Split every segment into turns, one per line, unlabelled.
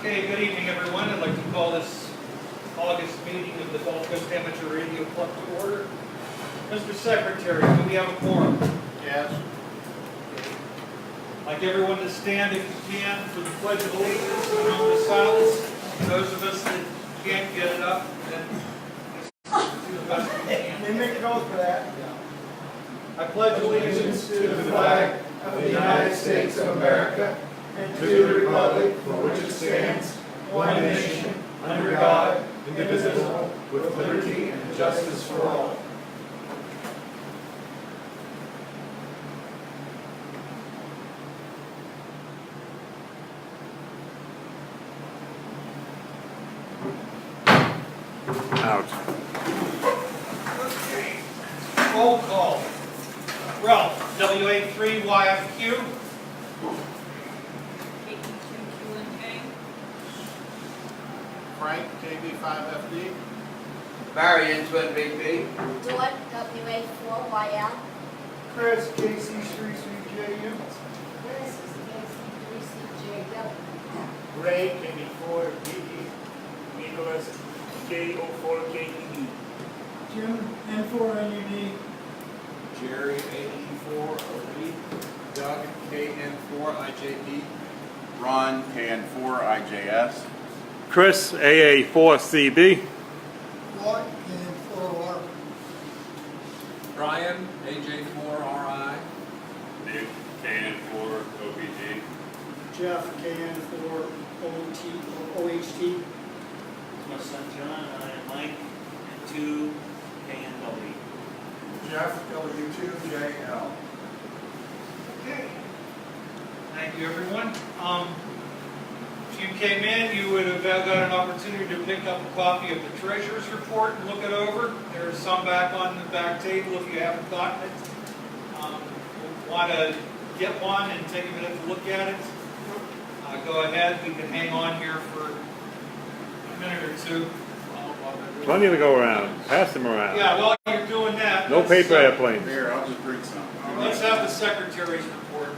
Okay, good evening, everyone. I'd like to call this August meeting of the Gulf Coast Amateur Radio Club to order. Mr. Secretary, do we have a quorum?
Yes.
I'd like everyone to stand if you can for the Pledge of Allegiance and moment of silence. Those of us that can't get it up, then do the best we can.
They make note for that.
I pledge allegiance
to the flag of the United States of America and to the republic for which it stands, one nation, under God, indivisible, with liberty and justice for all.
Out.
Okay. Roll call. Ralph, WA3YFQ.
Frank, KB5FD.
Marion, Twin BP.
Dawn, WA4YL.
Chris, KC33JU.
This is KC3CJW.
Ray, KB4BE. Nicholas, K04KEE.
Jim, N4NUD.
Jerry, AE4OE.
Doug, KN4IJP.
Ron, KN4IJS. Chris, AA4CB.
Clark, KN4R.
Brian, AJ4RI.
Nick, KN4OBG.
Jeff, KN4OHT.
My son John, and I am Mike, and 2 KNW.
Jeff, W2JL.
Okay. Thank you, everyone. If you came in, you would have got an opportunity to pick up a copy of the Treasurer's Report and look it over. There's some back on the back table if you haven't gotten it. Want to get one and take a minute to look at it? Go ahead. We can hang on here for a minute or two.
Plenty to go around. Pass them around.
Yeah, while you're doing that,
No
let's,
paper airplanes.
Here, I'll just bring some.
let's have the Secretary's report.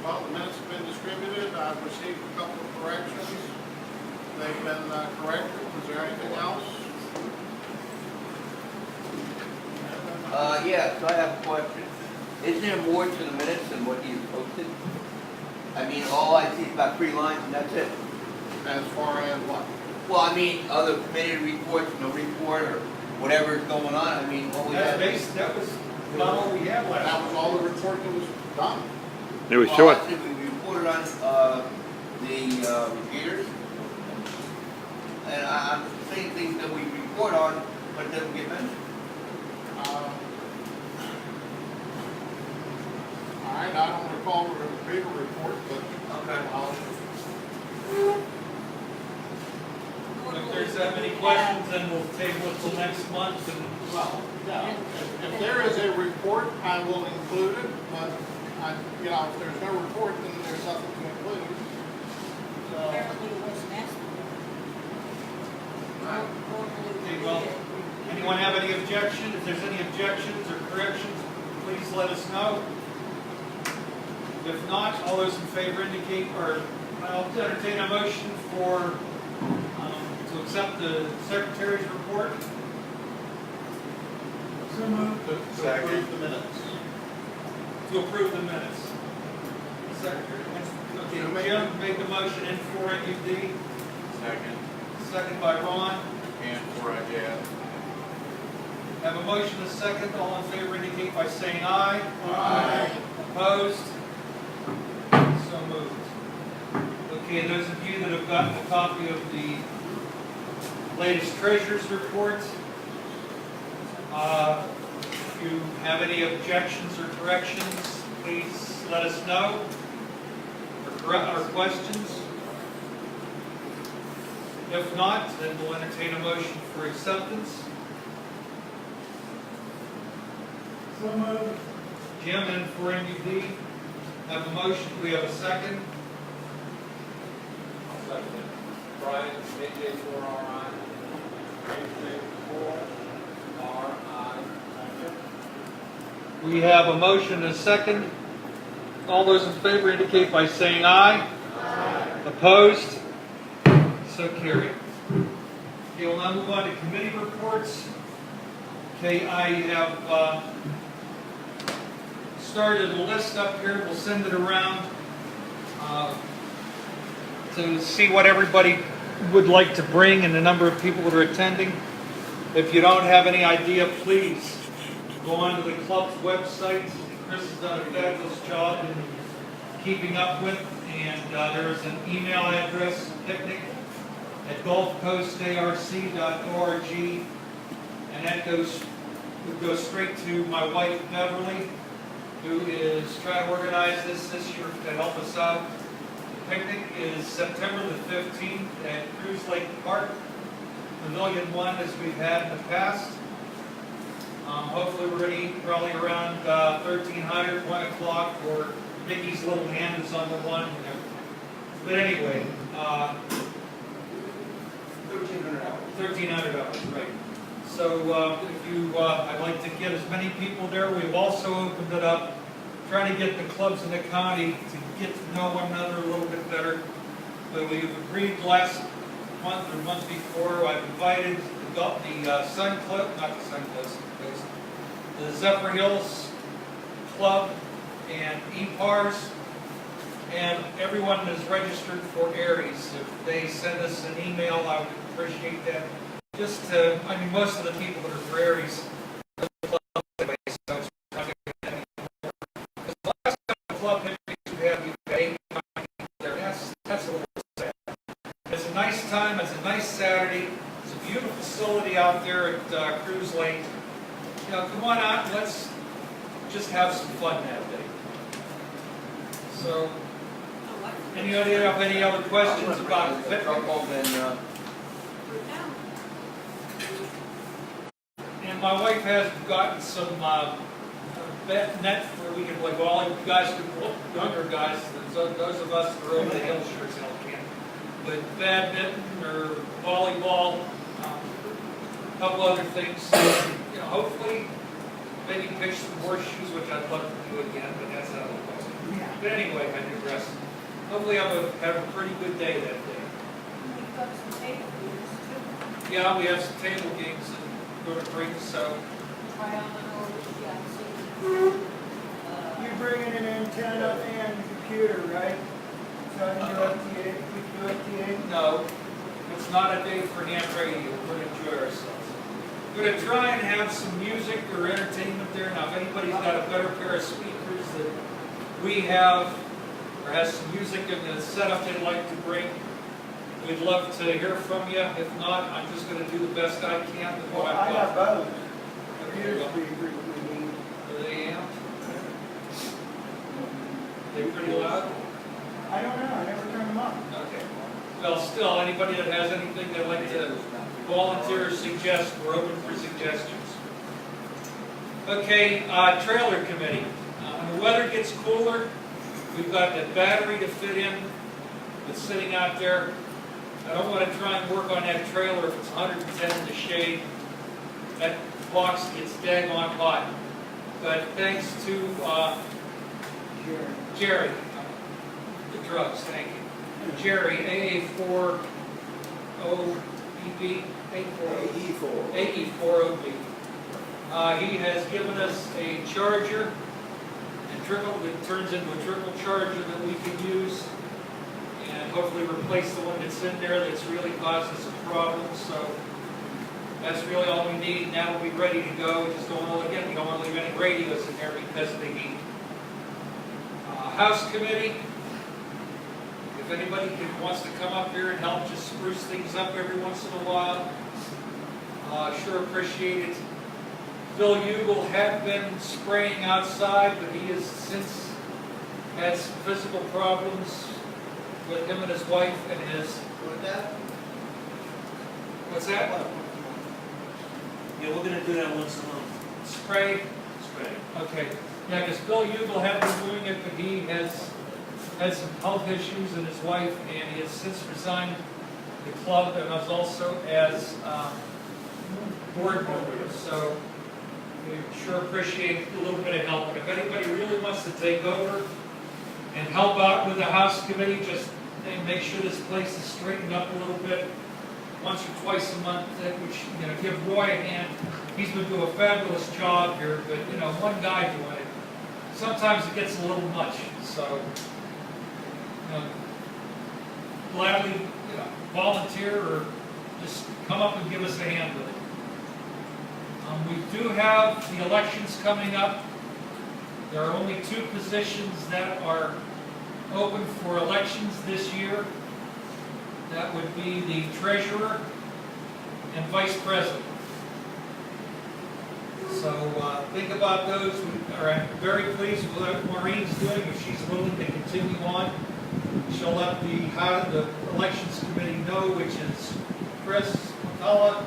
Well, the minutes have been distributed. I've received a couple of corrections. They've been corrected. Is there anything else?
Yeah, so I have a question. Isn't there more to the minutes than what you posted? I mean, all I see is about 3 lines and that's it.
As far as what?
Well, I mean, other committee reports, no report, or whatever is going on. I mean, all we
That
have.
was not all we had last
That
time.
was all the report that was done.
It was
Well,
short.
I think we reported on the repeaters. And I'm saying things that we report on, but doesn't get mentioned.
All right, I don't recall a bigger report, but
If there's that many questions, then we'll table it till next month. And
well, yeah. If there is a report, I will include it, but if there's no report, then there's nothing to include. So,
Apparently it wasn't asked
Okay, well, anyone have any objections? If there's any objections or corrections, please let us know. If not, all those in favor indicate, or I'll entertain a motion for to accept the Secretary's report.
so moved to approve the minutes.
To approve the minutes. Secretary. Okay, Jim made the motion, N4NUD,
Second.
second by Ron.
And 4IJS.
Have a motion, a second. All in favor indicate by saying aye.
Aye.
Opposed? So moved. Okay, those of you that have gotten a copy of the latest Treasurer's Report, if you have any objections or corrections, please let us know, or questions. If not, then we'll entertain a motion for acceptance.
So moved.
Jim, N4NUD, have a motion. We have a second.
Brian, AJ4RI. AJ4RI.
We have a motion and a second. All those in favor indicate by saying aye. Aye. Opposed? So carried. Okay, we'll now move on to committee reports. Okay, I have started a list up here. We'll send it around to see what everybody would like to bring and the number of people that are attending. If you don't have any idea, please go onto the club's website. Chris has done a fabulous job in keeping up with, and there is an email address, picnic@gulfcoastarc.org, and that would go straight to my wife Beverly, who is trying to organize this year to help us out. The picnic is September the 15th at Cruise Lake Park, Pavilion 1, as we've had in the past. Hopefully we're going to eat probably around 1300, 1 o'clock, or Mickey's Little Hand is on the one. But anyway, 1,300 hours, right. So if you, I'd like to get as many people there. We've also opened it up, trying to get the clubs in the county to get to know one another a little bit better. But we've agreed last month or month before, I've invited the Sun Club, not the Sun Clubs, the Zephyr Hills Club and EPARS, and everyone is registered for Aries. If they send us an email, I would appreciate that. Just to, I mean, most of the people that are for Aries are the club anyway, so it's not going to be any more. Because the last time the club picnics we had 8 people there. That's a little sad. It's a nice time, it's a nice Saturday, it's a beautiful facility out there at Cruise Lake. You know, come on out, let's just have some fun that day. So, anybody have any other questions about the picnic? And my wife has gotten some net where we can play volleyball. You guys, younger guys, those of us that are over the hill sure as hell can't. But badminton or volleyball, a couple other things. You know, hopefully, maybe pitch some horseshoes, which I'd love to do again, but that's not the question. But anyway, I digress. Hopefully, have a pretty good day that day.
We've got some table games too.
Yeah, we have some table games that we're going to bring, so.
Triangle, yeah,
You're bringing an antenna and a computer, right? So I can do FTA, we can do FTA?
No, it's not a day for ham radio. We're going to enjoy ourselves. We're going to try and have some music or entertainment there. Now, if anybody's got a better pair of speakers that we have, or has some music in the setup they'd like to bring, we'd love to hear from you. If not, I'm just going to do the best I can with what I've
I
got.
got both.
Okay, well,
Computer speakers we need.
are they amped? They're pretty loud?
I don't know, I never turned them on.
Okay. Well, still, anybody that has anything they'd like to volunteer or suggest, we're open for suggestions. Okay, trailer committee. When the weather gets cooler, we've got the battery to fit in. It's sitting out there. I don't want to try and work on that trailer if it's 110 in the shade. That box gets daggone hot. But thanks to Jerry, the drugs, thank you. Jerry, AA4OBB, AE4OB. He has given us a charger and it turns into a triple charger that we can use and hopefully replace the one that's in there that's really caused us a problem. So that's really all we need. Now we'll be ready to go. We just don't want to, again, we don't want to leave any radios in there because of the heat. House committee. If anybody wants to come up here and help just spruce things up every once in a while, sure appreciate it. Bill Hugel had been spraying outside, but he has since had some physical problems with him and his wife and his... What's that?
Yeah, we're gonna do that once a month.
Spray?
Spray.
Okay. Yeah, because Bill Hugel had been doing it, but he has had some health issues and his wife, and he has since resigned the club and was also as board member. So we sure appreciate a little bit of help. And if anybody really wants to take over and help out with the house committee, just They make sure this place is straightened up a little bit, once or twice a month, which, give Roy a hand. He's been doing a fabulous job here, but, one guy doing it, sometimes it gets a little much, so, gladly, volunteer or just come up and give us a hand with it. We do have the elections coming up. There are only 2 positions that are open for elections this year. That would be the treasurer and vice president. So think about those. We are very pleased with what Maureen's doing. If she's willing to continue on, she'll let the elections committee know, which is Chris, McCullough,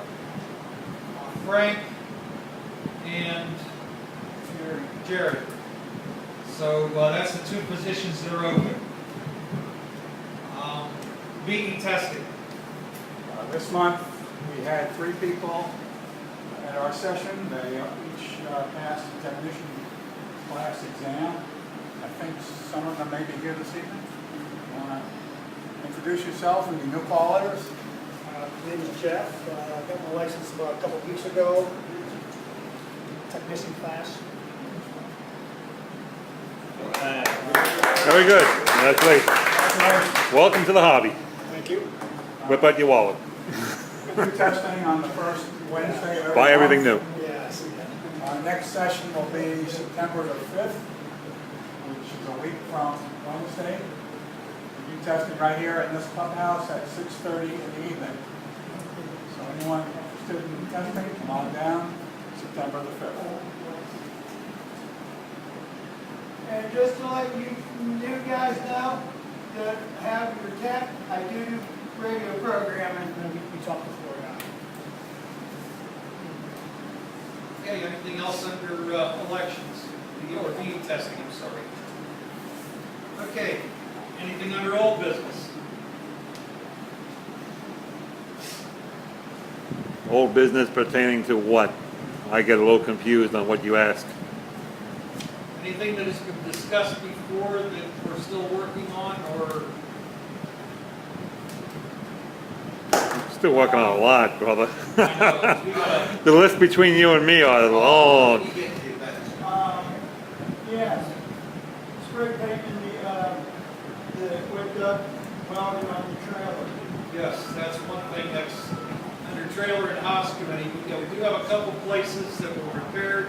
Frank, and Jerry. So that's the 2 positions that are open. VE testing.
This month, we had 3 people at our session. They each passed the technician class exam. I think some of them may be here this evening. You want to introduce yourself and your new callers?
My name is Jeff. I got my license about a couple of weeks ago. Technician class.
Very good. That's great. Welcome to the hobby.
Thank you.
Whip out your wallet.
New testing on the first Wednesday of every
Buy everything
month.
new.
Yeah, I see that.
Our next session will be September the 5th, which is a week from Wednesday. We'll be testing right here in this clubhouse at 6:30 in the evening. So anyone interested in testing, come on down, September the 5th.
And just to let you new guys know that have your tech, I do radio programming.
We talked before,
Okay, anything else under elections? Or VE testing, I'm sorry. Okay, anything under old business?
Old business pertaining to what? I get a little confused on what you ask.
Anything that has been discussed before that we're still working on, or
Still working on a lot, brother.
I know, we gotta,
The list between you and me are long.
You get the events.
Yes. Spray painting with the welding on the trailer.
yes, that's one thing that's under trailer and house committee. We do have a couple places that were repaired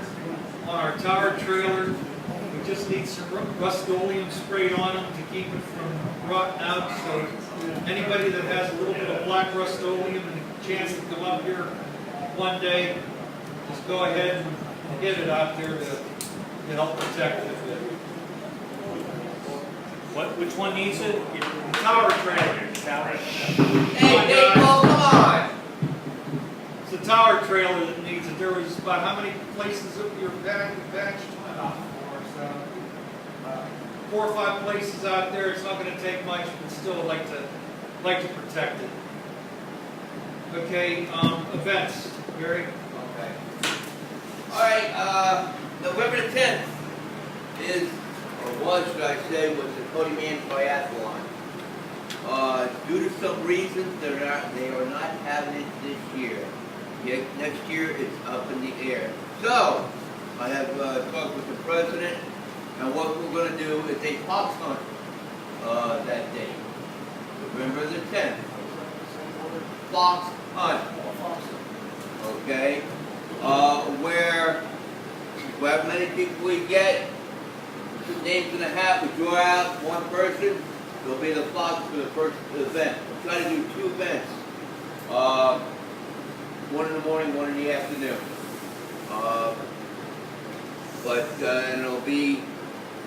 on our tower trailer. We just need some Rust-Oleum sprayed on them to keep it from rotting out. So anybody that has a little bit of black Rust-Oleum and a chance to come up here one day, just go ahead and get it out there to help protect it.
Which one needs it?
The tower trailer.
Hey, Dave, come on!
It's the tower trailer that needs it. There was about how many places that we were patched? 4 or 5 places out there. It's not going to take much, but still like to protect it. Okay, events, Gary.
Okay. All right, November the 10th is, or was, should I say, was the Cody Man Triathlon. Due to some reasons, they are not having it this year. Yet next year, it's up in the air. So, I have talked with the president, and what we're going to do is a fox hunt that day, November the 10th. Fox hunt. Okay? Where however many people we get, put names in the hat, we draw out one person, there'll be the fox for the first event. We'll try to do 2 events. One in the morning, one in the afternoon. And it'll be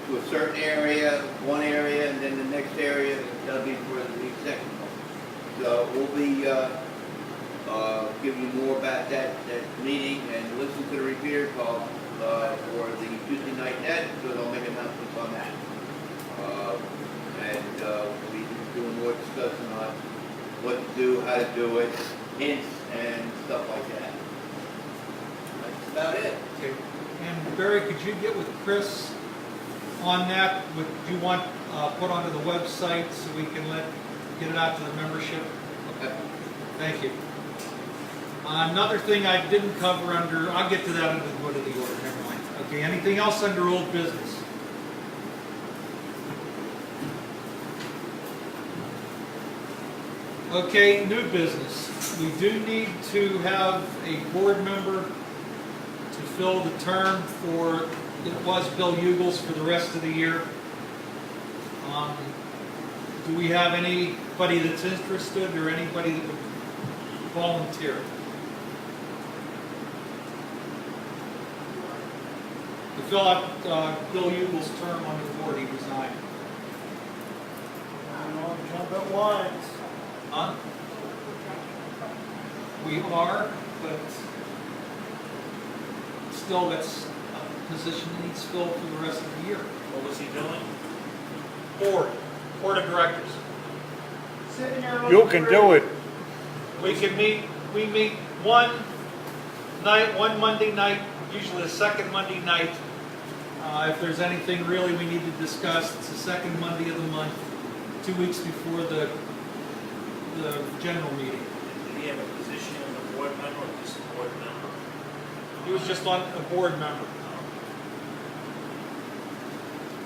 to a certain area, one area, and then the next area, that'll be for the second one. So we'll be giving you more about that meeting, and listen to the repeater call for the Tuesday night net, so they'll make announcements on that. We'll be doing more discussion on what to do, how to do it, hints, and stuff like that. That's about it.
Okay. And Barry, could you get with Chris on that? Would you want put onto the website so we can let get it out to the membership.
Okay.
Thank you. Another thing I didn't cover under, I'll get to that under the good of the order, never mind. Okay, anything else under old business? Okay, new business. We do need to have a board member to fill the term for, it was Bill Hugels for the rest of the year. Do we have anybody that's interested or anybody that would volunteer? To fill out Bill Hugels' term on the board, he resigned.
Jump at once.
Huh? We are, but still that's a position that needs filled for the rest of the year.
What was he doing?
Board of directors.
Sitting there
You
looking
can
pretty.
do it.
We meet one Monday night, usually the second Monday night. If there's anything really we need to discuss, it's the second Monday of the month, 2 weeks before the general meeting.
Did he have a position as a board member or just a board member?
He was just on a board member.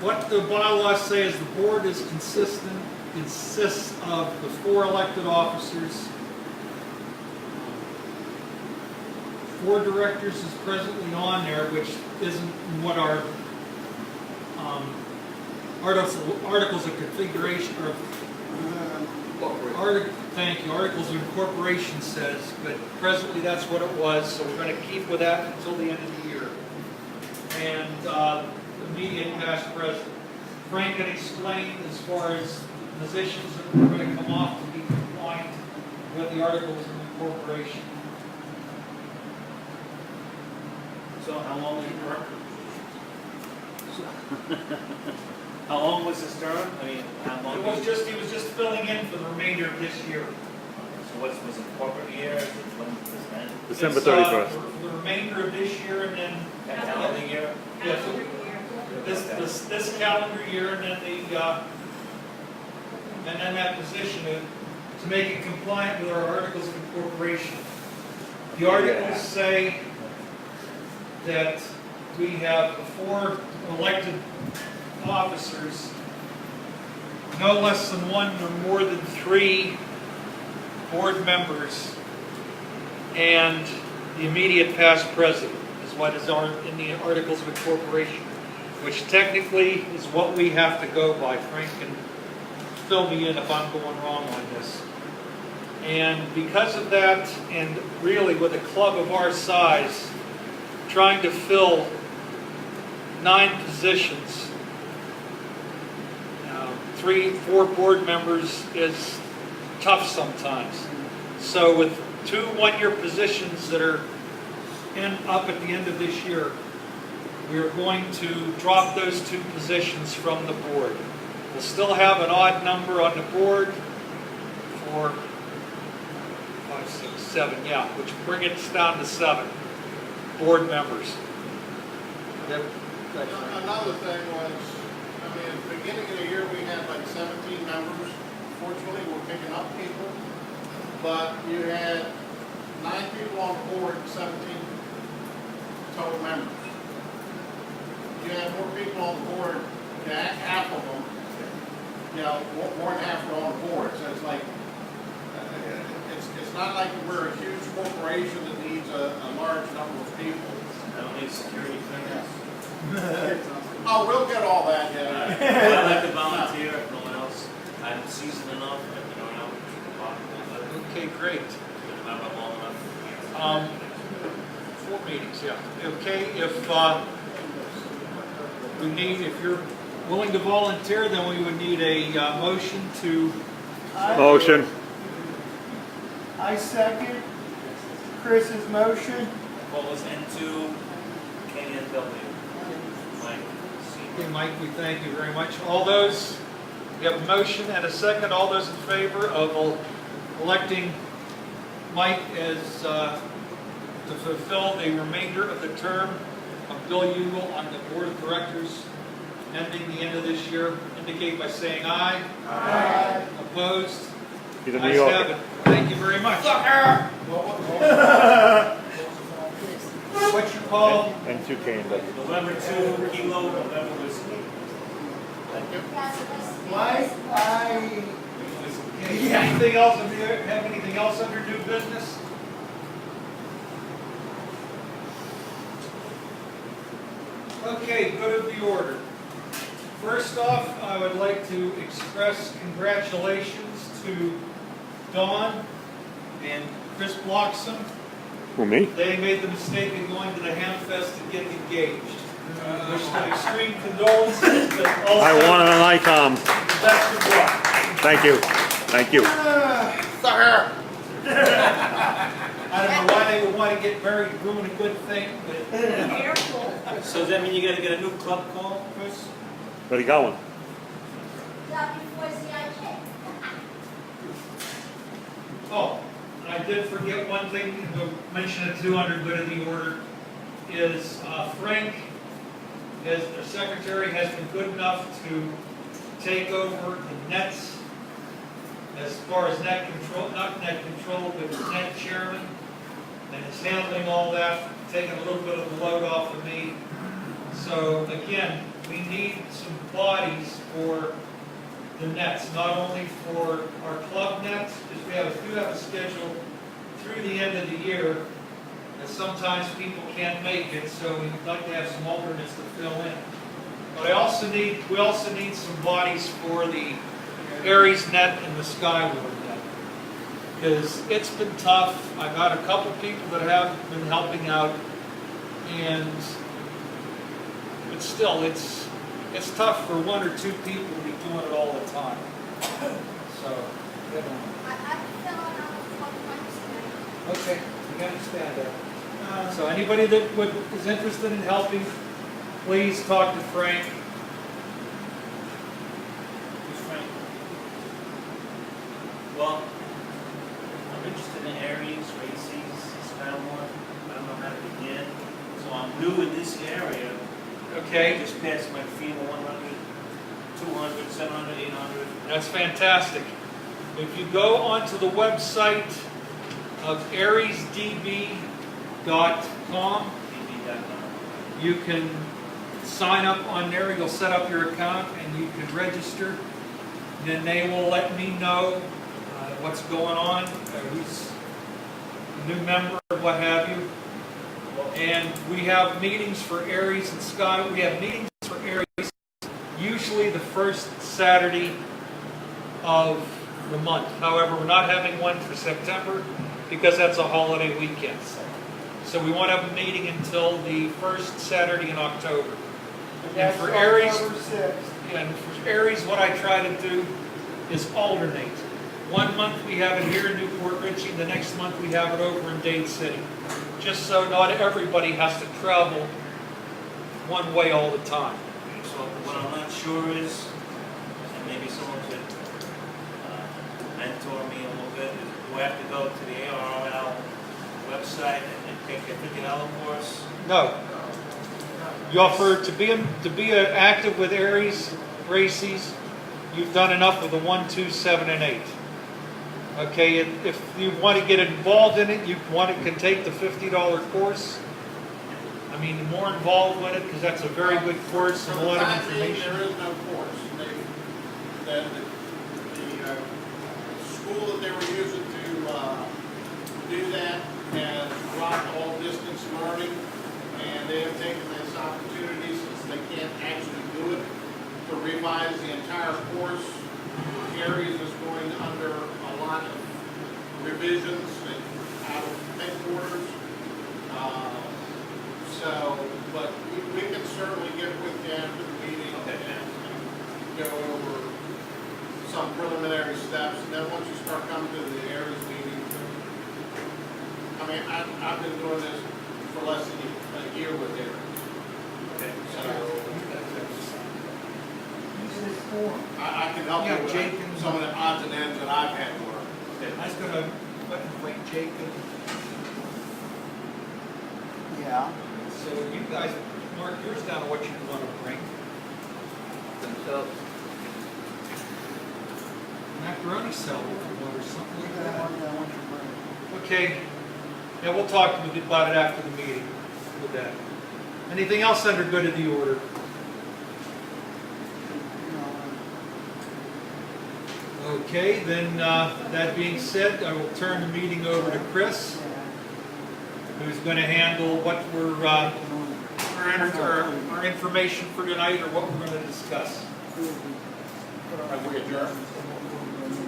What the bylaws say is the board is consists of the 4 elected officers. 4 directors is presently on there, which isn't what our articles of configuration or articles of incorporation says, but presently that's what it was, so we're going to keep with that until the end of the year. And the immediate past president. Frank can explain as far as positions that we're going to come off to be compliant with the articles of incorporation.
So how long did he work? How long was his term? I mean, how long?
He was just filling in for the remainder of this year.
So was it corporate year? When was that?
December
It's,
31st.
For the remainder of this year and then
Calendar year?
yes, this calendar year and then that position to make it compliant with our articles of incorporation. The articles say that we have 4 elected officers, no less than 1 or more than 3 board members, and the immediate past president is what is in the articles of incorporation, which technically is what we have to go by. Frank can fill me in if I'm going wrong on this. And because of that, and really with a club of our size, trying to fill 9 positions, 3-4 board members is tough sometimes. So with 2 one-year positions that are up at the end of this year, we are going to drop those 2 positions from the board. We'll still have an odd number on the board for 5, 6, 7, which will bring it down to 7 board members.
Another thing was, I mean, at the beginning of the year, we had like 17 members. Fortunately, we're picking up people. But you had 9 people on the board, 17 total members. You have more people on the board, half of them, more than half are on the board. So it's like, it's not like we're a huge corporation that needs a large number of people.
I don't need security clearance.
Oh, we'll get all that, yeah.
I like to volunteer if no one else. I'm seasoned enough, if no one else can talk a little bit.
Okay, great.
I'm not long enough.
4 meetings, Okay, if you're willing to volunteer, then we would need a motion to,
Motion.
I second Chris's motion.
What was N2 KNW? Mike.
okay, Mike, we thank you very much. All those, we have a motion and a second. All those in favor of electing Mike as to fulfill the remainder of the term of Bill Hugel on the Board of Directors ending the end of this year, indicate by saying aye.
Aye.
Opposed?
He's a New
Nice
Yorker.
have it. Thank you very much. What's your call?
And 2 K&W.
November 2, Kilo, November Whiskey.
Mike,
Anything else, have anything else under new business? Okay, good of the order. First off, I would like to express congratulations to Dawn and Chris Bloxham.
Who, me?
They made the mistake of going to the Hamfest and getting engaged. Wish them extreme condolences, but also
I want an ICOM.
best of luck.
Thank you. Thank you.
Sucker!
I don't know why they would want to get married, ruin a good thing, but
Careful.
So does that mean you gotta get a new club call, Chris?
Where'd he going?
oh, and I did forget one thing to mention it too under good of the order is Frank, as the secretary, has been good enough to take over the nets as far as net control, not net control, but net chairman, and is handling all that, taking a little bit of the load off of me. So again, we need some bodies for the nets, not only for our club nets, because we do have a schedule through the end of the year, and sometimes people can't make it, so we'd like to have some alternates to fill in. But we also need some bodies for the Aries net and the Skyward net, because it's been tough. I've got a couple people that have been helping out, but still, it's tough for 1 or 2 people to be doing it all the time. So, you know. Okay, we understand that. So anybody that is interested in helping, please talk to Frank.
Who's Frank? Well, I'm interested in Aries, races, Skyward. I don't know how to begin. So I'm new in this area. I
Okay,
just passed my FEMA 100, 200, 700, 800.
that's fantastic. If you go onto the website of ariesdb.com, you can sign up on there. You'll set up your account and you can register. Then they will let me know what's going on, who's a new member, what have you. And we have meetings for Aries and Sky. We have meetings for Aries usually the first Saturday of the month. However, we're not having one for September because that's a holiday weekend. So we won't have a meeting until the first Saturday in October. And for Aries,
October 6th.
and for Aries, what I try to do is alternate. 1 month we have it here in Newport Richey, the next month we have it over in Dade City. Just so not everybody has to travel one way all the time.
So what I'm not sure is, and maybe someone could mentor me a little bit, is do I have to go to the ARRL website and take a $50 course?
No. You offer to be active with Aries races. You've done enough with the 1, 2, 7, and 8. Okay, if you want to get involved in it, you can take the $50 course. I mean, the more involved with it, because that's a very good course and a lot of information.
There is no course. The school that they were using to do that has dropped all distance learning, and they have taken this opportunity, since they can't actually do it, to revise the entire course. Aries is going under a lot of revisions out of headquarters. But we can certainly get with you after the meeting and go over some preliminary steps. And then once you start coming to the Aries meeting, I mean, I've been doing this for less than a year with Aries.
Okay.
So I can help
Yeah,
you with
Jake and-
some of the odds and ends that I've had to learn.
I was going to wait, Jacob.
Yeah.
So you guys mark yours down on what you want to bring.
Themselves.
Macaroni salad if you want or something. Okay. Yeah, we'll talk about it after the meeting with that. Anything else under good of the order? Okay, then that being said, I will turn the meeting over to Chris, who's going to handle what our information for tonight, or what we're going to discuss.
Have we adjourned?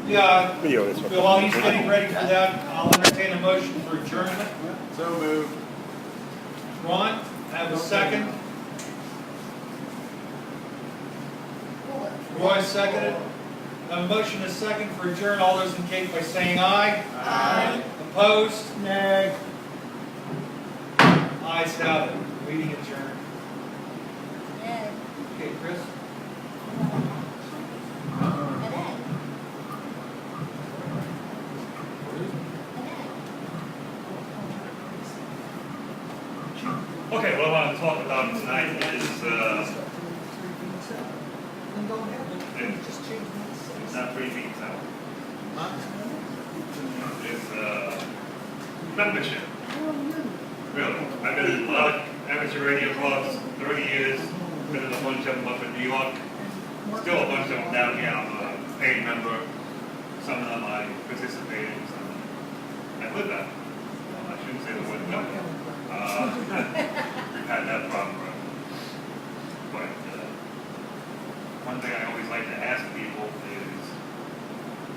Yeah,
Video this one.
while he's getting ready for that, I'll entertain a motion for adjournment.
So moved.
Ron, have a second. Roy seconded. A motion is second for adjourn. All those indicate by saying aye.
Aye.
Opposed?
Nay.
Ayes have it. Meeting adjourned.
Ed,
Okay, Chris?
and Ed.
Okay, what I want to talk about tonight is, it's not 3 weeks out. It's, membership. Really. I've been in a lot of amateur radio clubs, 30 years, been in a bunch of them up in New York. Still a bunch of them down here, I'm a paid member. Some of them I participated in, some of them I live at. I shouldn't say the word no. We've had that problem. But one thing I always like to ask people is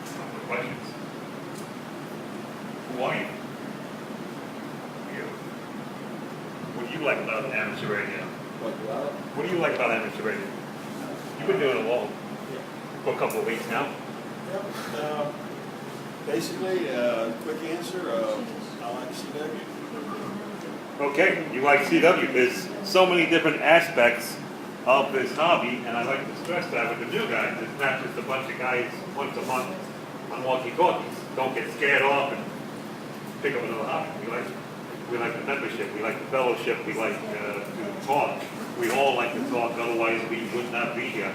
the questions. Who are you? You. What do you like about amateur radio? What do you like about amateur radio? You've been doing it long for a couple of weeks now.
Yep. Basically, quick answer, I like CW.
Okay, you like CW. There's so many different aspects of this hobby, and I like to stress that with the new guys. It's not just a bunch of guys once a month on walkie-talkies. Don't get scared off and pick up another hobby. We like the membership, we like the fellowship, we like to talk. We all like to talk, otherwise we would not be here.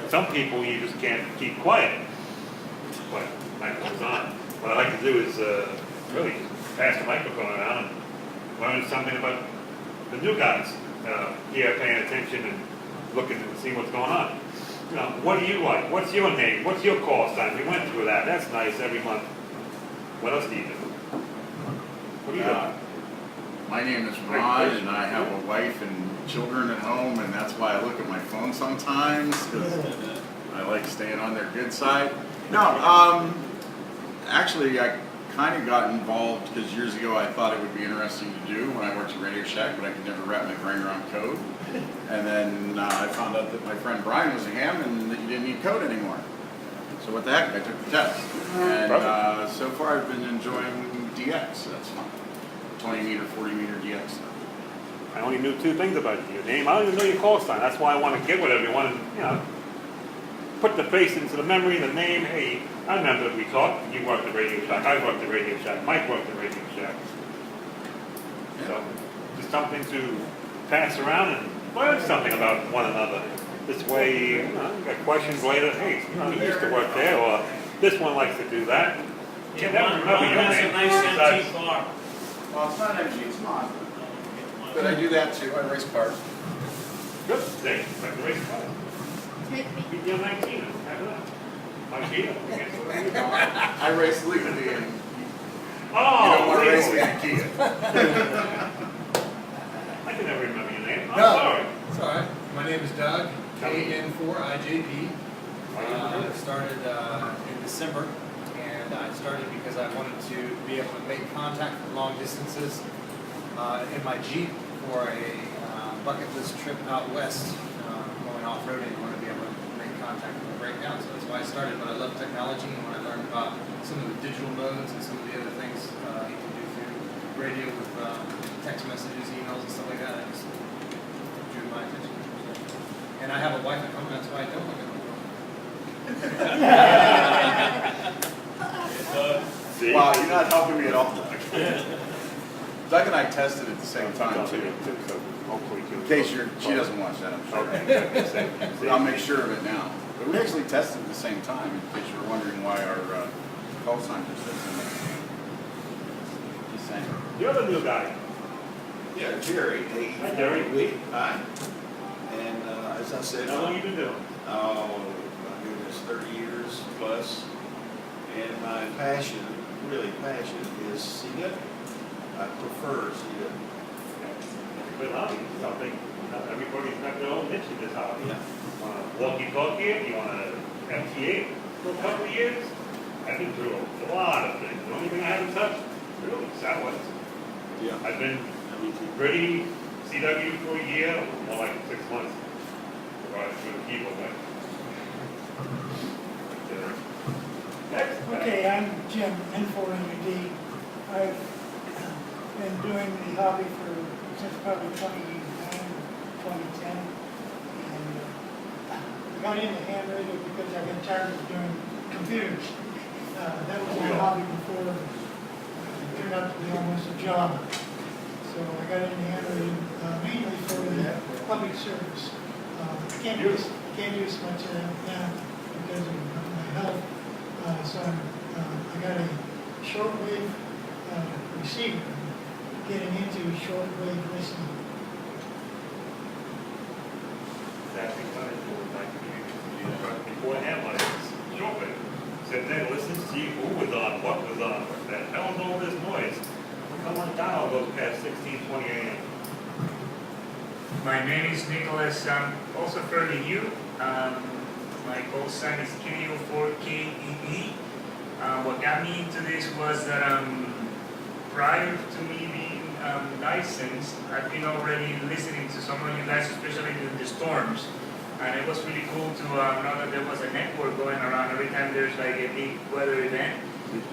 Some people you just can't keep quiet, but that goes on. What I like to do is really just pass the microphone around and learn something about the new guys here, paying attention and looking to see what's going on. You know, what do you like? What's your name? What's your call sign? We went through that. That's nice every month. What else do you do? What do you do?
My name is Ron, and I have a wife and children at home, and that's why I look at my phone sometimes, because I like staying on their good side. No, actually, I kind of got involved because years ago I thought it would be interesting to do when I worked at Radio Shack, but I could never wrap my brain around code. And then I found out that my friend Brian was a ham and that you didn't need code anymore. So what the heck, I took the test. And so far I've been enjoying DX, so that's fun. 20 meter, 40 meter DX stuff.
I only knew 2 things about you. Your name, I don't even know your call sign. That's why I want to get with everyone and, you know, put the face into the memory, the name. Hey, I remember that we talked. You worked at Radio Shack. I worked at Radio Shack. Mike worked at Radio Shack. So, just something to pass around and learn something about one another. This way, you know, you got questions later. Hey, you know, he used to work there, or this one likes to do that. You never remember your
Has a
name.
nice
Besides-
empty car.
Well, it's not MG, it's not. But I do that too, I race cars.
Good. Thanks. Like the race car. Beat you 19. Have that. Kia.
I race legally, and you
Oh,
don't want to race
really?
in a Kia.
I can never remember your name. I'm
No.
sorry.
It's all right. My name is Doug, KN4IJP. Started in December, and I started because I wanted to be able to make contact for long distances in my Jeep for a bucket list trip out west, going off-roading. I wanted to be able to make contact with a breakdown, so that's why I started. But I love technology, and when I learned about some of the digital modes and some of the other things you can do through radio with text messages, emails, and stuff like that, I just drew my attention. And I have a wife at home, that's why I don't look at the
See?
Wow, you're not helping me at all. Doug and I tested at the same time too.
So hopefully
In case she doesn't watch that, I'm sure.
Okay.
I'll make sure of it now. But we actually tested at the same time, in case you were wondering why our call signs are so similar. Same.
The other new guy.
Yeah, Jerry. Hey,
Hi, Jerry.
Hi. And as I said,
How long you been doing?
oh, I've been doing this 30 years plus. And my passion, really passion, is CW. I prefer CW.
Good hobby, something, everybody's got their own niche in this hobby.
Yeah.
Walkie-talkie it, you want to MTA for a couple of years? I've been through a lot of things. The only thing I haven't touched, really, satellites.
Yeah.
I've been pretty CW for a year, more like 6 months. Right through the keyboard, like. Next.
Okay, I'm Jim, N4MUD. I've been doing the hobby since probably 2010. And I got into hand radio because I got tired of doing computers. That was my hobby before it turned out to be almost a job. So I got into hand radio mainly for the public service. Can't use much of that now because of my health. So I got a shortwave receiver, getting into shortwave listening.
That's exciting for my community. Beforehand, like, shortwave. Sit there, listen, see who was on, what was on, what the hell's all this noise? Come on down, goes past 16:20 a.m.
My name is Nicholas. I'm also fairly new. My call sign is KO4KEE. What got me into this was that prior to me being licensed, I've been already listening to some of you guys, especially during the storms. And it was really cool to know that there was a network going around every time there's like a big weather event.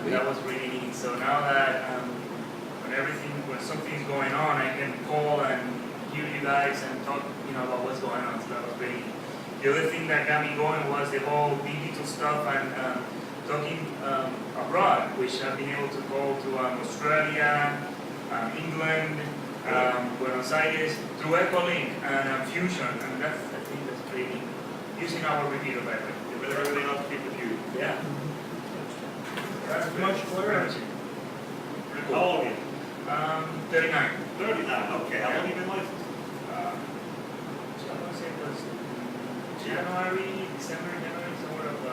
And that was really neat. So now that when something's going on, I can call and hear you guys and talk, about what's going on. So that was really neat. The other thing that got me going was the whole digital stuff and talking abroad, which I've been able to go to Australia, England, Buenos Aires, through Echolink and Fusion, and I think that's pretty neat. Using our repeater, by the way.
With everything else, keep the view.
Yeah.
That's much clearer.
How old are you?
39.
39, okay. How long have you been licensed?
So I want to say it was December, January, somewhere of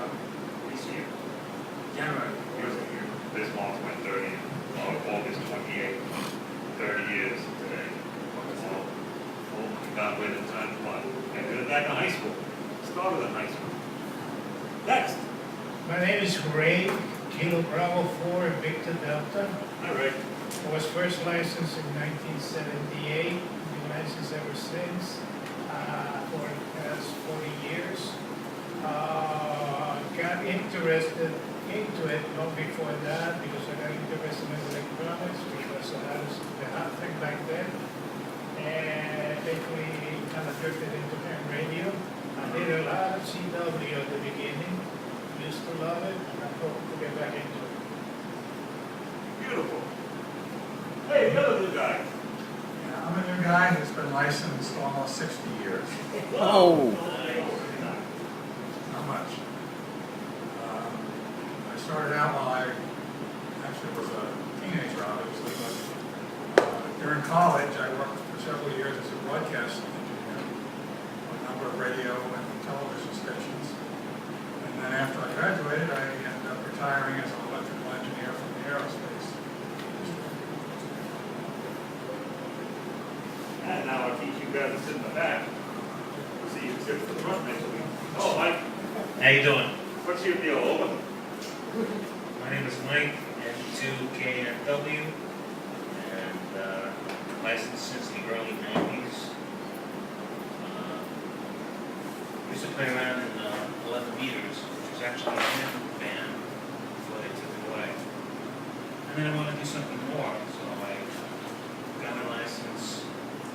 this year. January.
This month went 30, August 28, 30 years today. Oh my God, where did time fly? I did it back in high school. Started in high school. Next.
My name is Ray, Kilo Bravo 4, Victor Delta.
All right.
I was first licensed in 1978, been licensed ever since for the past 40 years. Got interested into it long before that because I got interested in electronics, which was the hot thing back then. And basically kind of drifted into ham radio. I did a lot of CW at the beginning, used to love it, and I hope to get back into it.
Beautiful. Hey, the other new guy.
Yeah, I'm a new guy who's been licensed almost 60 years.
Oh.
Not much. I started out while I actually was a teenager, obviously, but during college I worked for several years as a broadcast engineer on a number of radio and television stations. And then after I graduated, I ended up retiring as an electrical engineer from the aerospace industry.
And now I teach you guys to sit in the back. See you sit in the front next week. Oh, Mike,
How you doing?
what's your deal? Over.
My name is Mike, N2KNW, and licensed since the early 90s. Used to play around in 11 meters, which was actually a hand band before they took it away. And then I wanted to do something more, so I got my license.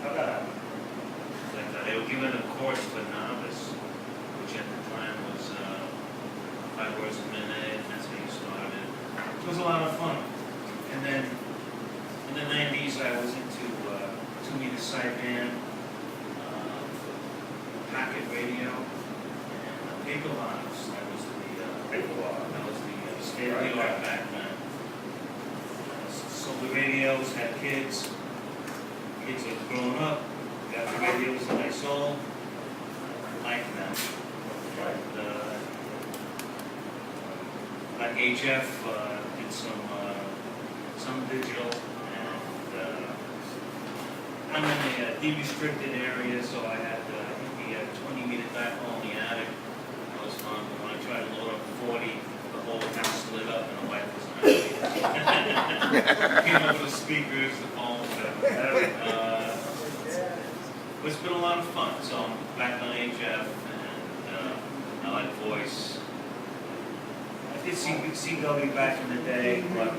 How that happen?
Like they were given a course for novice, which at the time was 5 words a minute, and that's how you started. It was a lot of fun. And then in the 90s, I was into 2-meter sideband, pocket radio, and paper locks. That was the
Paper lock.
That was the state of the art back then. So we radios, had kids. Kids have grown up, got the radios in their soul, like them. And, like HF, did some digital, and I'm in a de-restricted area, so I had, I think we had 20 meter backhoe in the attic. That was fun, but when I tried to load up 40, the whole house lit up and the wife was not. Came up with speakers, the phone, whatever. It's been a lot of fun, so I'm back on HF, and I like voice. I did CW back in the day, but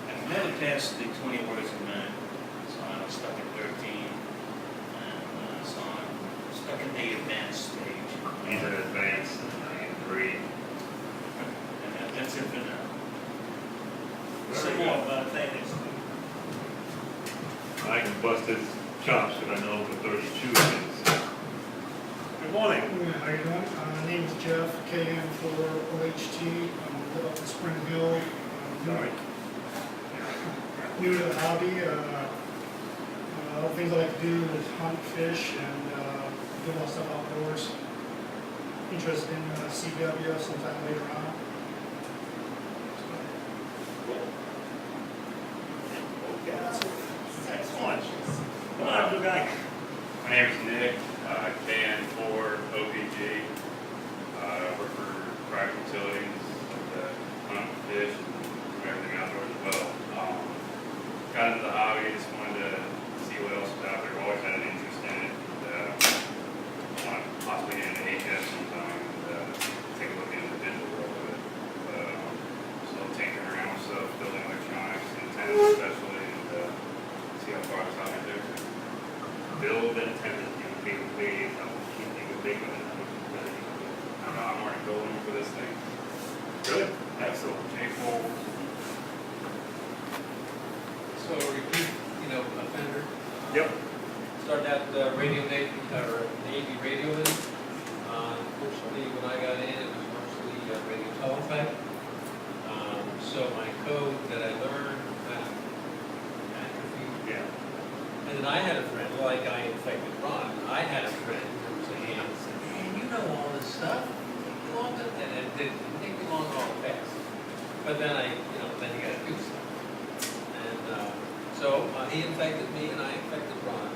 I've never passed the 20 words a minute, so I was stuck at 13, and so I'm stuck in the advanced stage.
He's an advanced, and 3.
And that's it for now. Some more, but thanks.
I can bust his chops because I know over 32 things. Good morning.
How you doing? My name is Jeff, KN4OHT. I live up in Spring Hill.
Sorry.
New to the hobby. All the things I like to do is hunt, fish, and do a lot of stuff outdoors. Interested in CW sometime later on.
Excellent. Come on, good guy.
My name is Nick, KN4 OPG. Work for private utilities, hunt, fish, and everything outdoors as well. Got into the hobby, just wanted to see what else was out there. Always had an interest in it. Want to possibly get into HF sometime and take a look into the digital world of it. Still tinkering around with stuff, building electronics, antennas especially, and see how far it's out there.
Build and attend it. You can make it big with it.
I don't know, I'm already building for this thing.
Good. Excellent.
J4.
So repeat, offender.
Yep.
Started out radio Navy radioing. Unfortunately, when I got in, it was mostly radio teletype. So my code that I learned atrophied.
Yeah.
And then I had a friend, like I infected Ron, I had a friend who was a hand and said, man, you know all this stuff. Take you long to, and it didn't take me long at all fast. But then then you gotta do stuff. And so he infected me and I infected Ron.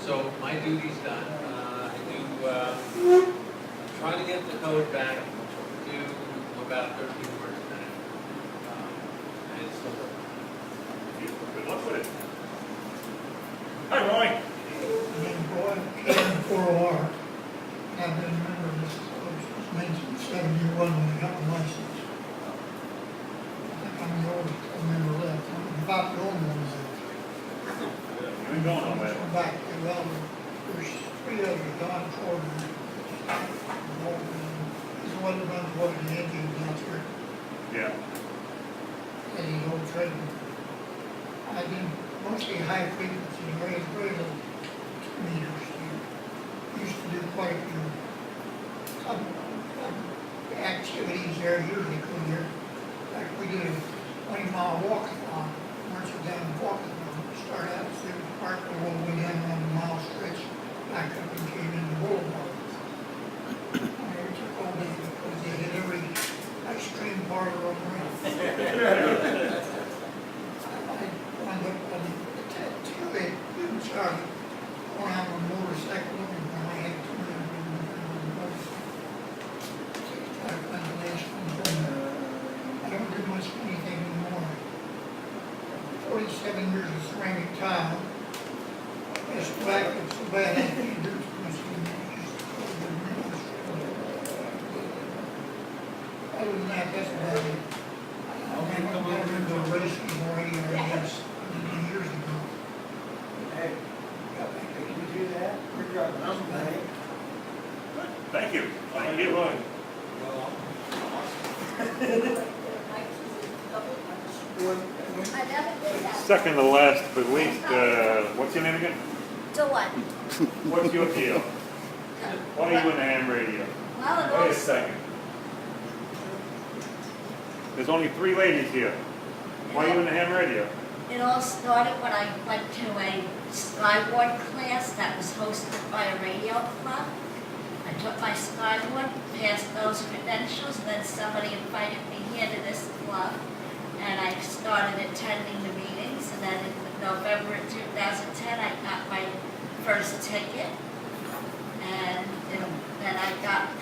So my duty's done. I do, try to get the code back to about 13 words a minute. And it's still working.
Good luck with it. Hi, Roy.
I'm Roy, KN4OR. I've been a member of this, was made 71 when I got my license. I think I'm the oldest member left. I'm about the only one left.
You ain't going nowhere.
I'm back to, well, there's 3 others, Don Porter. He's the one that runs one of the engines out here.
Yeah.
And he's old trader. I do mostly high frequency, very little meters. Used to do quite a few activities there, usually come here. Like we did a 20-mile walkathon, marching down the walkathon. Start out at City Park, the whole way down on the mile stretch, back up and came in the boulevard. And it took all day because they hit every ice cream parlor on the road. I wound up on the tattoo they didn't charge when I'm on a motorcycle and when I had 200 motorcycle. I don't do much anything anymore. 47 years of ceramic tile. It's black, it's so bad I can't do too much anymore. Other than that, that's about it. I don't get into a race anymore anywhere, yes, years ago.
Hey, can you do that? We're driving this thing.
Thank you. Thank you, Roy.
I never did that.
Second to last, but least, what's your name again?
Delight.
What's your deal? Why are you in the ham radio?
Well, it
Wait a
was,
second. There's only 3 ladies here. Why are you in the ham radio?
It all started when I went to a Skyward class that was hosted by a radio club. I took my Skyward, passed those credentials, and then somebody invited me here to this club. And I started attending the meetings, and then in November of 2010, I got my first ticket. And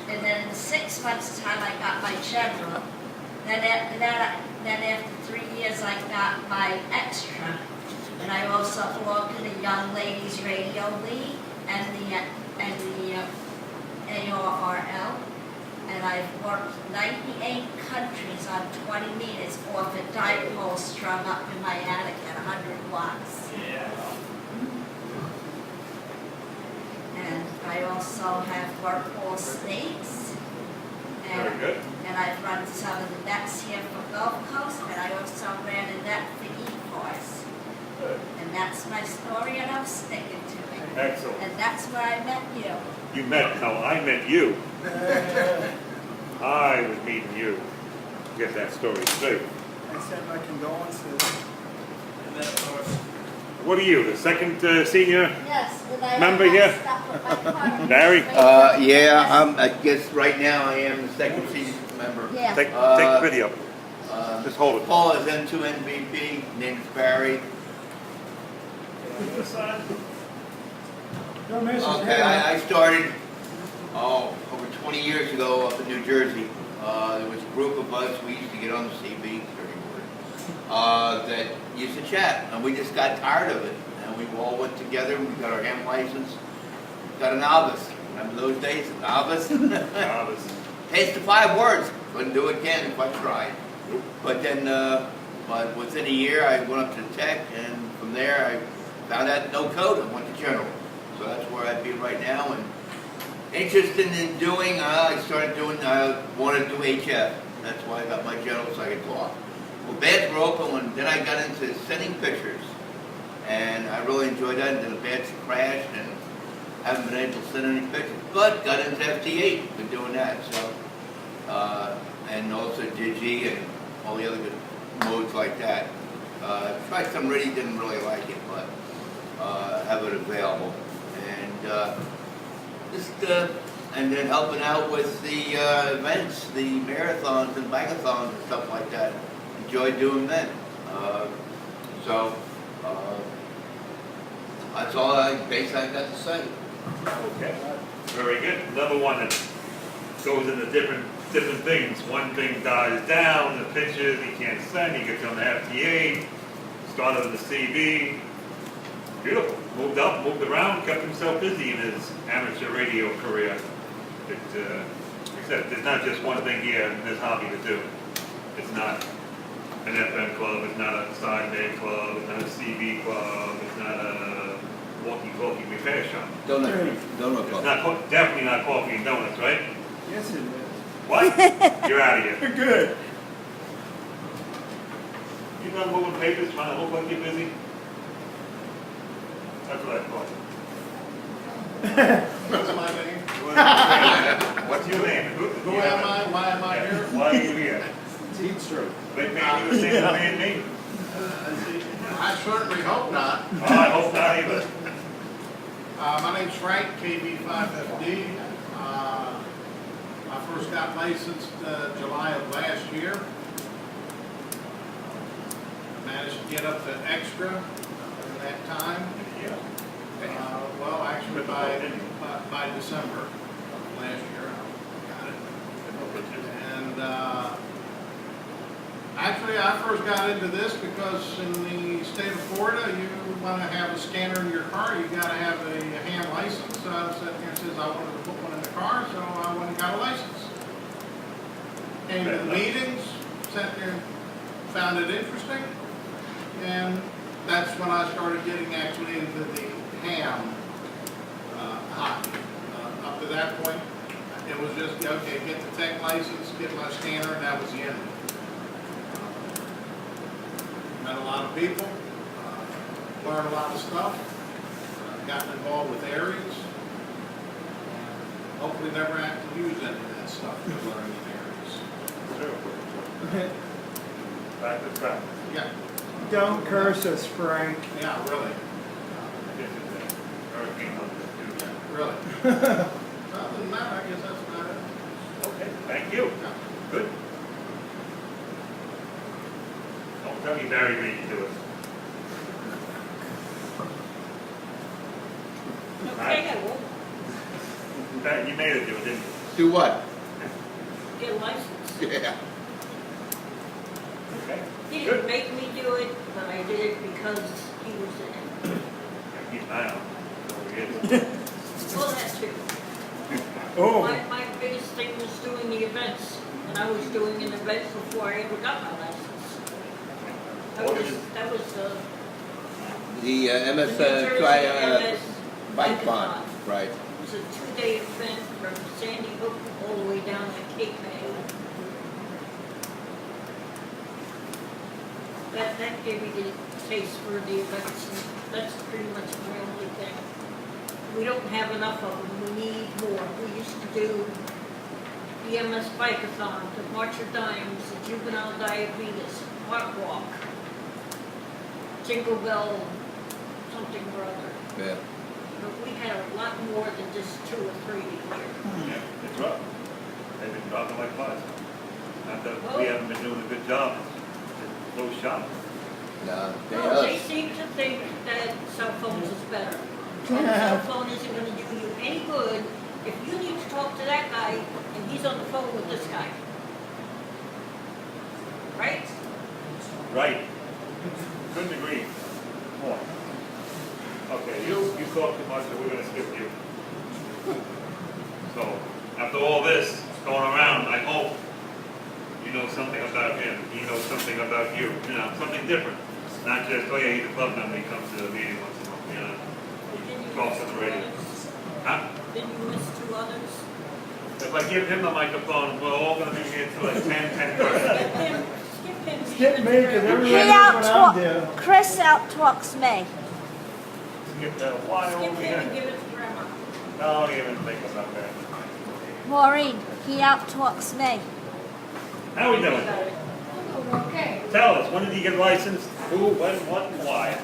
then in 6 months' time, I got my general. Then after 3 years, I got my extra. And I also belong to the Young Ladies Radio League and the ARRL. And I've worked 98 countries on 20 meters off a dipole strung up in my attic at 100 watts.
Yeah.
And I also have worked all states.
Very good.
And I've run some of the nets here for Gulf Coast, and I also ran a net for E-Course.
Good.
And that's my story, and I'm sticking to it.
Excellent.
And that's where I met you.
You met, no, I met you. I was meeting you. Get that story straight.
I sent my condolences.
And then, of course,
What are you, the second senior?
Yes, did I
Member
have
here?
stuff with my car?
Larry?
Yeah, I guess right now I am the second senior member.
Yeah.
Take the video. Just hold it.
Paul is N2 NVP, name is Barry.
Don't miss it.
Okay, I started, over 20 years ago up in New Jersey. There was a group of us, we used to get on the CB, that used to chat, and we just got tired of it. And we all went together, and we got our ham license, got an August. Remember those days, an August?
Novice.
Takes the 5 words, couldn't do it again if I tried. But then, but within a year, I went up to Tech, and from there, I found out no code, and went to General. So that's where I'd be right now, and interested in doing, I started doing, I wanted to do HF. That's why I got my General, so I could talk. Well, beds were open, when then I got into sending pictures, and I really enjoyed that, and then the beds crashed, and haven't been able to send any pictures, but got into FT8, been doing that, so, and also Digi, and all the other good modes like that. Tried some really, didn't really like it, but have it available. And and then helping out with the events, the marathons and bankathons and stuff like that. Enjoyed doing that. That's all I basically got to say.
Okay. Very good. Another one that goes into different things. One thing dies down, the pictures he can't send, he gets on the FTA, started in the CB. Beautiful. Moved up, moved around, kept himself busy in his amateur radio career. Except there's not just one thing here in this hobby to do. It's not an FM club, it's not a sideman club, it's not a CB club, it's not a walkie-talkie repair shop.
Donut
It's
club.
not, definitely not coffee and donuts, right?
Yes, it is.
What? You're out of here.
Good.
You not moving papers, trying to look like you're busy? That's what I thought.
What's my name?
What's your name?
Who am I? Why am I here?
Why are you here?
Teeth stroke.
They made you the same man me?
I certainly hope not.
Oh, I hope not either.
My name's Frank, KB5FD. I first got licensed July of last year. Managed to get up to extra in that time.
Yeah.
Well, actually by December of last year, I got it. And actually, I first got into this because in the state of Florida, you want to have a scanner in your car, you got to have a ham license. So I sat there and says I wanted to put one in the car, so I went and got a license. Came to the meetings, sat there and found it interesting, and that's when I started getting actually into the ham hockey. Up to that point, it was just, okay, get the tech license, get my scanner, and that was the end of it. Met a lot of people, learned a lot of stuff, gotten involved with areas, and hopefully never have to use any of that stuff to learn in areas.
Practice, practice.
Yeah,
Don't curse us, Frank.
yeah, really,
This is a hurricane on this too.
yeah, really. Other than that, I guess that's about it.
Okay, thank you.
Yeah.
Good. Don't tell me Barry made you do it.
Okay, I will
Barry, you made it do it, didn't you?
Do what?
get a license.
Yeah.
Okay.
He
Good.
didn't make me do it, but I did it because he was in it.
Keep an eye on him. There he is.
Well, that too.
Oh,
My biggest thing was doing the events, and I was doing an event before I ever got my license. That was
The
the
MS,
New Jersey MS
bike bond, right.
It was a 2-day event from Sandy Hook all the way down to Cape May. That gave me the taste for the events, and that's pretty much my only thing. We don't have enough of them, we need more. We used to do the MS Bike-a-thon, the March of Dimes, the Juvenile Diabetes, Heart Walk, Jingle Bell, something or other.
Yeah.
But we had a lot more than just 2 or 3 a year.
Yeah, it's rough. They've been dropping like flies. Not that we haven't been doing a good job. It's a close shop.
No,
Well, they seem to think that cell phones is better. And a cell phone isn't gonna do you any good if you need to talk to that guy and he's on the phone with this guy. Right?
Right. Couldn't agree more. Okay, you talk too much, so we're gonna skip you. So, after all this going around, I hope you know something about him, he knows something about you, something different. Not just, oh yeah, he's a club member, he comes to the meeting once a month,
Didn't you
Talks
miss
on the
2
radio.
others?
Huh?
Didn't you miss 2 others?
If I give him the microphone, we're all gonna be here till like 10:30.
Skip him.
skip me, because everyone
He
knows what I'm
out
doing.
Chris out-talks me.
Skip that, why
Skip
over
him and
here?
give it to Grandma.
Don't even think about that.
Maureen, he out-talks me.
How we doing?
Okay.
Tell us, when did you get licensed? Who, when, what, and why?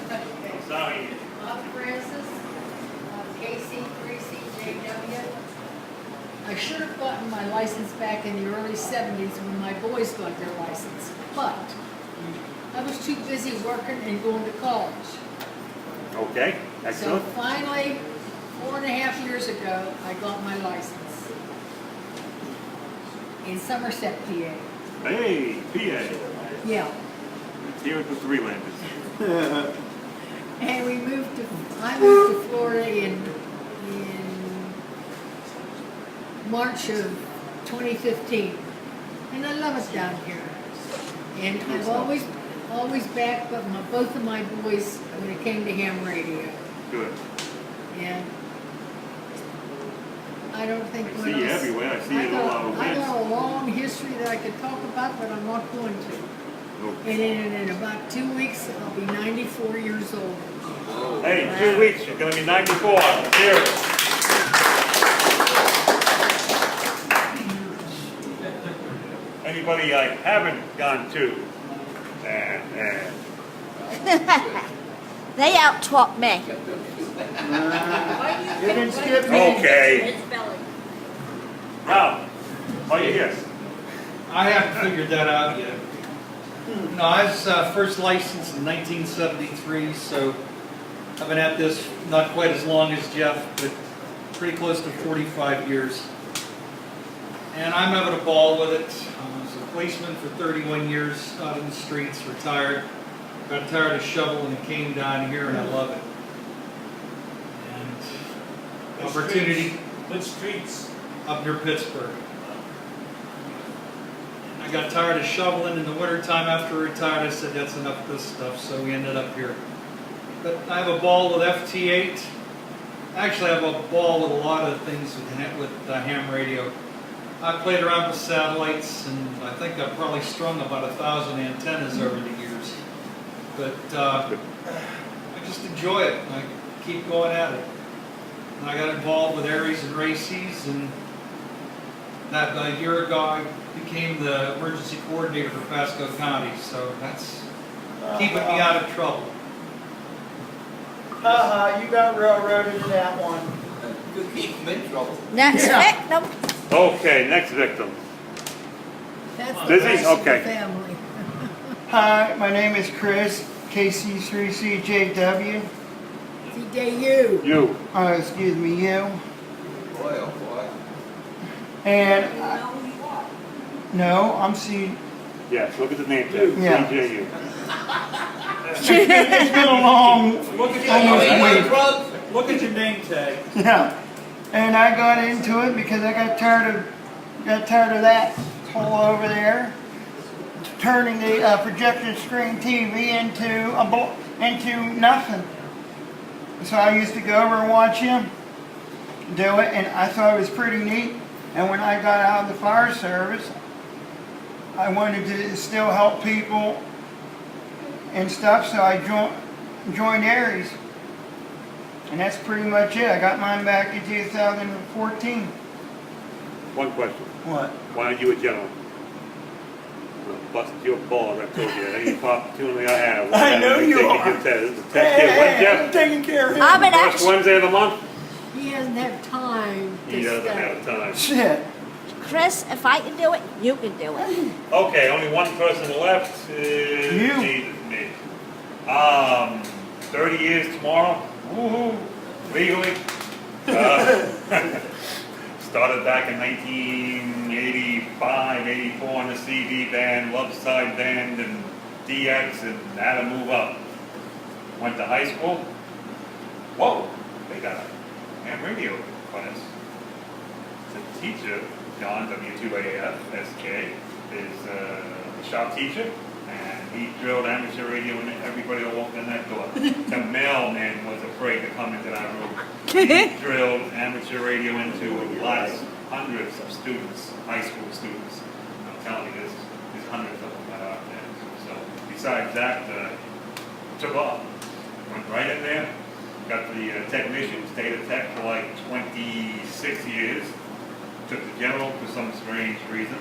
Sorry.
Bob Francis, KC 3CJW. I should have gotten my license back in the early 70s when my boys got their license, but I was too busy working and going to college.
Okay,
So
excellent.
finally, 4.5 years ago, I got my license in Somerset, PA.
Hey, PA.
Yeah.
Here at the Three Landers.
And I moved to Florida in March of 2015. And I love it down here. And I've always backed up both of my boys when it came to ham radio.
Good.
And I don't think
I see you everywhere. I see you at all our
I
events.
got a long history that I could talk about, but I'm not going to. And in about 2 weeks, I'll be 94 years old.
Hey, in 2 weeks, you're gonna be 94. Let's hear it. Anybody I haven't gone to?
They out-talk me.
Why do you
You can
pick
skip
white
me.
Okay.
His belly.
Now, are you here?
I haven't figured that out yet. No, I was first licensed in 1973, so I've been at this not quite as long as Jeff, but pretty close to 45 years. And I'm having a ball with it. I was a policeman for 31 years, out in the streets, retired. Got tired of shoveling and came down here, and I love it. And opportunity
Which streets?
up near Pittsburgh. I got tired of shoveling in the wintertime after I retired. I said, that's enough of this stuff, so we ended up here. But I have a ball with FT8. Actually, I have a ball with a lot of things with ham radio. I played around with satellites, and I think I've probably strung about 1,000 antennas over the years. But I just enjoy it, and I keep going at it. And I got involved with Aries and Races, and that a year ago I became the emergency coordinator for Pasco County, so that's keeping me out of trouble.
You got railroaded in that one.
You keep them in trouble.
Next
Yeah.
victim.
Okay, next victim.
That's the
Busy?
rest of the
Okay.
family.
Hi, my name is Chris, KC3CJW.
CJU.
You.
Excuse me, you.
Boy, oh boy.
And, no, I'm C.
Yes, look at the name tag.
Yeah.
CJU.
It's been a long,
Look at
almost
your
a
name,
week.
look at your name tag.
Yeah. And I got into it because I got tired of that hole over there, turning the projection screen TV into nothing. So I used to go over and watch him do it, and I thought it was pretty neat. And when I got out of the fire service, I wanted to still help people and stuff, so I joined Aries. And that's pretty much it. I got mine back in 2014.
One question.
What?
Why aren't you a general? Well, busted your balls, I told you. Any opportunity I have.
I know you are.
Your test. The test here. When's
I'm
Jeff?
taking care of him.
I'm an
First
expert.
Wednesday of the month?
He doesn't have time to
He doesn't
study.
have time.
Shit.
Chris, if I can do it, you can do it.
Okay, only one person left.
You.
Jesus, me. 30 years tomorrow. Woohoo! Legally. Started back in 1985, 84 on the CD band, Love Side Band, and DX, and had to move up. Went to high school. Whoa, they got a ham radio class. The teacher, John W2AF, SK, is a shop teacher, and he drilled amateur radio into everybody that walked in that door. The mailman was afraid to come into that room. He drilled amateur radio into lots, hundreds of students, high school students. I'm telling you, there's hundreds of them that are out there. So besides that, took off. Went right in there, got the technician, stayed at tech for like 26 years. Took the general for some strange reason.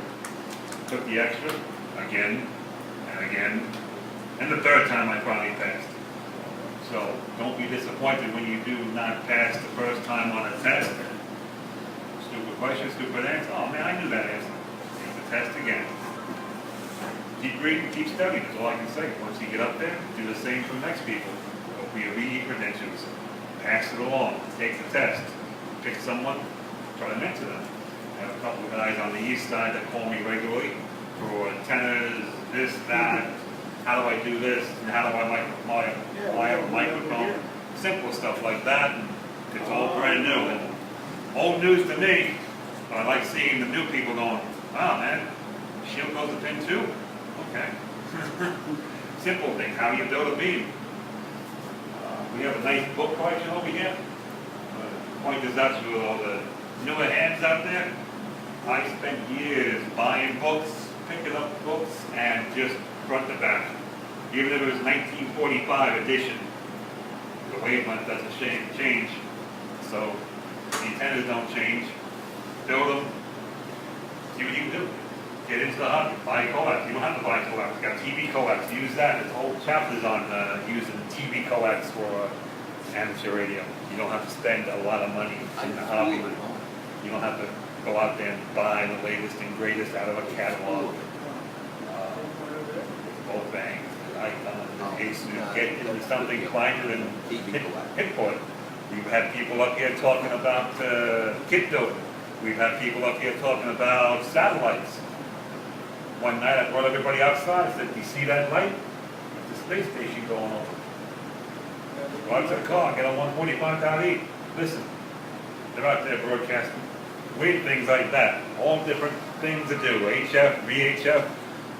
Took the extra again and again. And the third time I finally passed. So don't be disappointed when you do not pass the first time on a test. Stupid question, stupid answer. Oh man, I knew that answer. Take the test again. Keep reading, keep studying. That's all I can say. Once you get up there, do the same for next people. Go for your VE credentials. Pass it along. Take the test. Pick someone. Try to mentor them. I have a couple of guys on the east side that call me regularly for antennas, this, that. How do I do this? And how do I have a microphone? Simple stuff like that. And it's all brand new. And old news to me. But I like seeing the new people going, wow, man, shield goes to pin 2? Okay. Simple thing. How do you build a beam? We have a nice book collection over here. Point this out to all the newer hands out there. I spent years buying books, picking up books, and just front to back. Even if it was 1945 edition, the wavelength doesn't change. So the antennas don't change. Build them. See what you can do. Get into the hobby. Buy coax. You don't have to buy coax. You got TV coax. Use that. There's whole chapters on using TV coax for amateur radio. You don't have to spend a lot of money in the hobby. You don't have to go out there and buy the latest and greatest out of a catalog. Both bangs, icons, Asus, get into something finer than Hitport. We've had people up here talking about kit building. We've had people up here talking about satellites. One night I brought everybody outside. I said, do you see that light? There's a space station going over. Go out to the car, get on 145.8. Listen, they're out there broadcasting. Weird things like that. All different things to do. HF, VHF,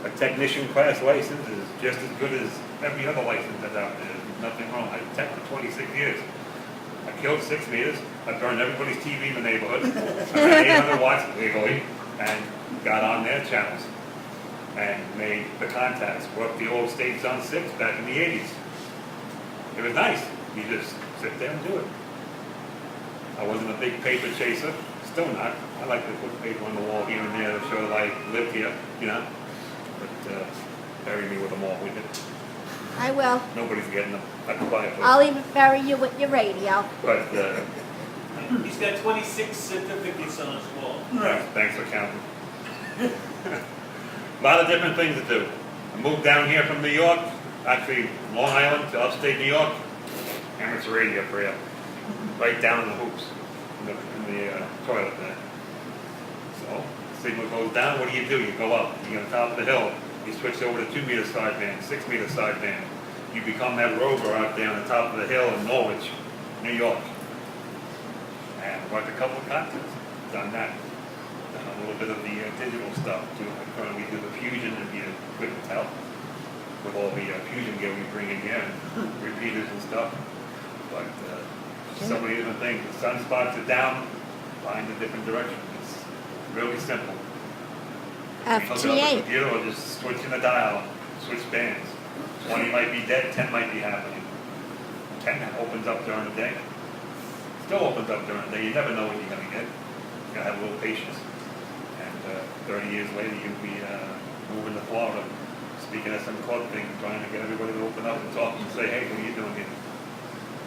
a technician class license is just as good as every other license that's out there. There's nothing wrong. I've tech for 26 years. I killed 6 meters. I burned everybody's TV in the neighborhood. I ran 800 watts legally and got on their channels and made the contacts. Worked the old States on 6 back in the 80s. It was nice. You just sit there and do it. I wasn't a big paper chaser. still not. I like to put paper on the wall here and there to show that I lived here, you know? But, bury me with them all with it.
I will.
Nobody's getting them. I can buy it.
I'll even bury you with your radio.
But,
He's got 26 certificates on his wall.
thanks for counting. A lot of different things to do. I moved down here from New York, actually Long Island to upstate New York. Amateur radio for you. Right down in the hoops, in the toilet there. So, signal goes down, what do? You go up, you go on top of the hill, you switch over to 2-meter sideband, 6-meter sideband. You become that rover out there on the top of the hill in Norwich, New York. And worked a couple of contests, done that. Done a little bit of the digital stuff too. We do the fusion and the equipment help with all the fusion gear we bring in here and repeaters and stuff. But so many different things. The sunspots are down, find a different direction. It's really simple. You hook it up to the
FT8.
computer or just switch in the dial, switch bands. 20 might be dead, 10 might be happening. 10 opens up during the day. Still opens up during the day. You never know what you're going to get. You got to have a little patience. And 30 years later, you'll be moving to Florida, speaking at some club thing, trying to get everybody to open up and talk and say, hey, what are you doing here?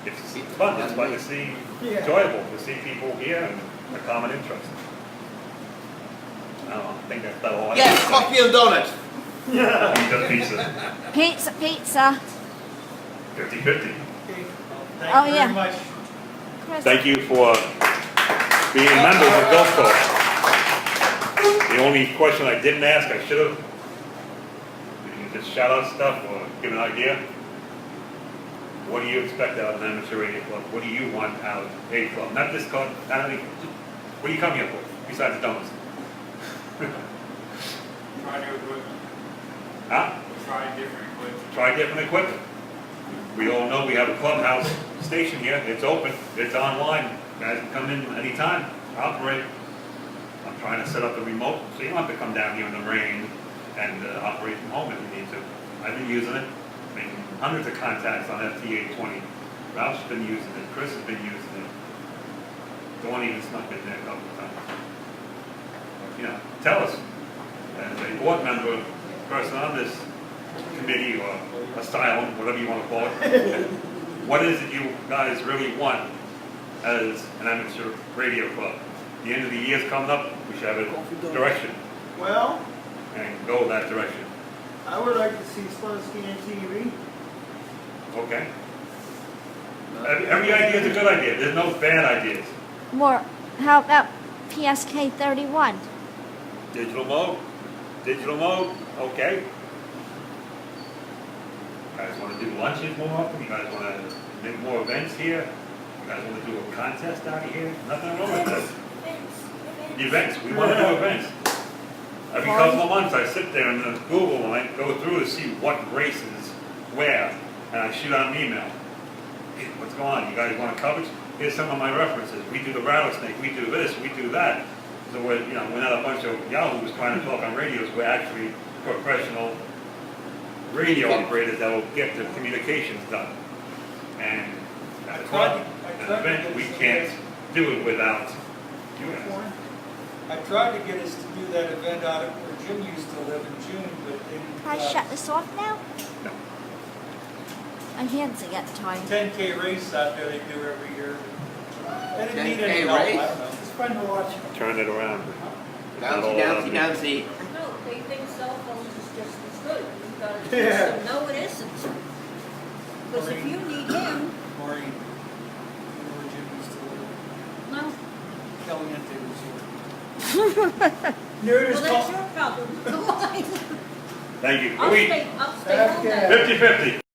It's fun. It's fun to see, enjoyable to see people here and a common interest. I don't know. I think that's about all I
Yes,
can
coffee and donuts.
Pizza.
Pizza, pizza.
50-50.
Thank
Oh,
you
yeah.
very much.
Chris.
Thank you for being members of Gulf Talk. The only question I didn't ask, I should have. You can just shout out stuff or give an idea. What do you expect out of an amateur radio club? What do you want out of a club? Not this club, not any. What do you come here for, besides the donuts?
Try new equipment.
Huh?
Try different equipment.
Try different equipment. We all know we have a clubhouse station here. It's open. It's online. Guys can come in anytime, operate. I'm trying to set up the remote so you don't have to come down here in the rain and operate from home if you need to. I've been using it, making hundreds of contacts on FT820. Ralph's been using it. Chris has been using it. Dawn even snuck in there a couple of times. You know, tell us, as a board member, person on this committee or asylum, whatever you want to call it, what is it you guys really want as an amateur radio club? The end of the year's coming up, we should have a direction
Well,
and go that direction.
I would like to see Slunsky on TV.
Okay? Every idea is a good idea. There's no bad ideas.
More, how about PSK 31?
Digital mode. Digital mode. Okay. You guys want to do lunches more often? You guys want to make more events here? You guys want to do a contest out here? Nothing wrong with that. Events. We want to do events. Every couple of months I sit there in the Google and I go through to see what races where, and I shoot out an email. Hey, what's going on? You guys want to coverage? Here's some of my references. We do the rattlesnake. We do this. We do that. So we're not a bunch of yahoos trying to talk on radios. We're actually professional radio operators that will get the communications done. And that's what an event we can't do it without you guys.
I tried to get us to do that event out of where Jim used to live in June, but didn't.
Can I shut this off now?
No.
My hands are getting tired.
10K race out there they do every year. They didn't need
10K
any help, I
race?
don't know.
It's fun to watch.
Turn it around. It's not all
Bouncy,
about
bouncy,
me.
bouncy.
No, they think cell phones is just as good. You gotta
Yeah.
tell them, no, it isn't. Because if you need him,
Maureen, you know where Jim used to live?
no.
Caliente Resort.
Nerd is
Well, that's your problem, not mine.
Thank you.
I'll
We
stay home then.
50-50.